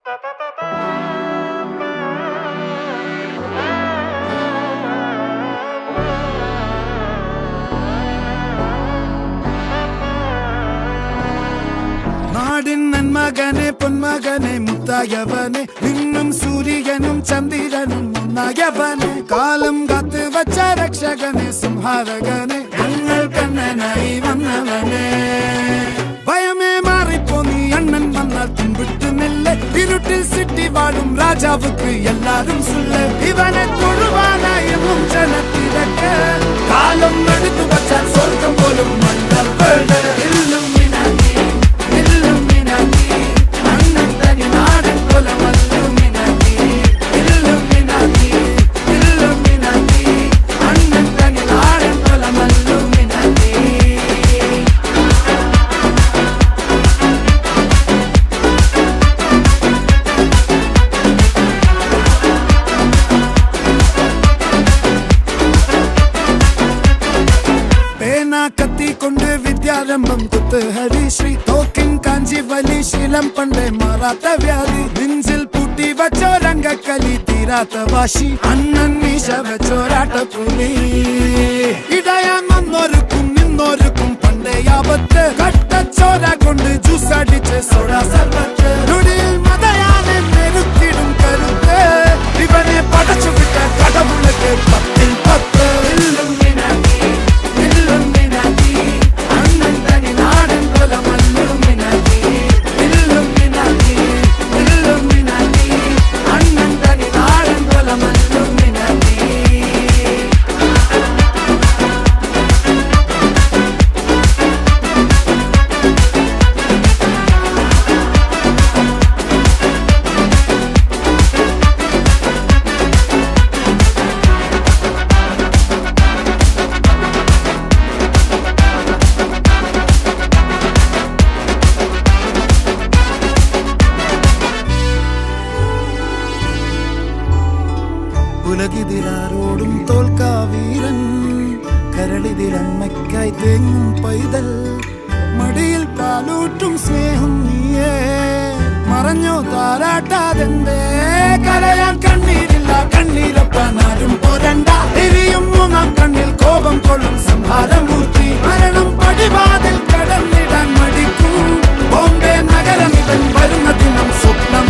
നാടിൻ നന്മകനെ പൊന്മകനെ മുത്തായവനെ നിന്നും സൂര്യനും ചന്ദ്രനും ഒന്നായവനെ കാലം കാത്ത് വച്ച രക്ഷകനെ സംഹാരകനെ ഞങ്ങൾ കണ്ണനായി വന്നവനെ ഭയമേ മാറിപ്പോ നീ അണ്ണൻ വന്നാൽ തുമ്പിട്ട് നെല്ല് ഇരുട്ടിൽ സിറ്റി വാഴും രാജാവുക്ക് എല്ലാരും സുല്ല് ഇവനെ തൊഴുവാനായി എന്നും ജനത്തിരക്ക് കാലം എടുത്തു വച്ചാൽ സ്വർഗം പോലും മണ്ണൽ വീട് കത്തിക്കൊണ്ട് വിദ്യാരംഭം കുത്ത് ഹരിശ്രീ തോക്കിൻ കാഞ്ചി വലി ശീലം പണ്ടേ മാറാത്ത വ്യാധി നെഞ്ചിൽ പൂട്ടി വച്ചോരംഗക്കലി തീരാത്ത വാശി അണ്ണൻ മീശ വെച്ചോരാട്ടപ്പുലി ഇടയാൻ വന്നോർക്കും നിന്നോർക്കും പണ്ടേ ആപത്ത് കട്ടച്ചോര കൊണ്ട് ജ്യൂസ് അടിച്ച് സോഡാ സർബത്ത് നുടിയിൽ മതയാനെ നെരുത്തിടും കരുത്ത് ഇവനെ പടച്ചു വിട്ട കടവുളക്ക് 10-10 ഉലകിതിലാരോടും തോൽക്കാ വീരൻ കരളിതിലമ്മയ്ക്കായി തേങ്ങും പൈതൽ മടിയിൽ പാലൂട്ടും സ്നേഹം നീയേ മറഞ്ഞോ താരാട്ടാതെന്തേ കരയാൻ കണ്ണീരില്ല കണ്ണീരൊപ്പാനാരും പോരണ്ട എരിയും മൂന്നാം കണ്ണിൽ കോപം കൊള്ളും സംഹാരമൂർത്തി മരണം പടിവാതിൽ കടന്നിടാൻ മടിക്കും ബോംബെ നഗരം ഇവൻ വരുന്ന ദിനം സ്വപ്നം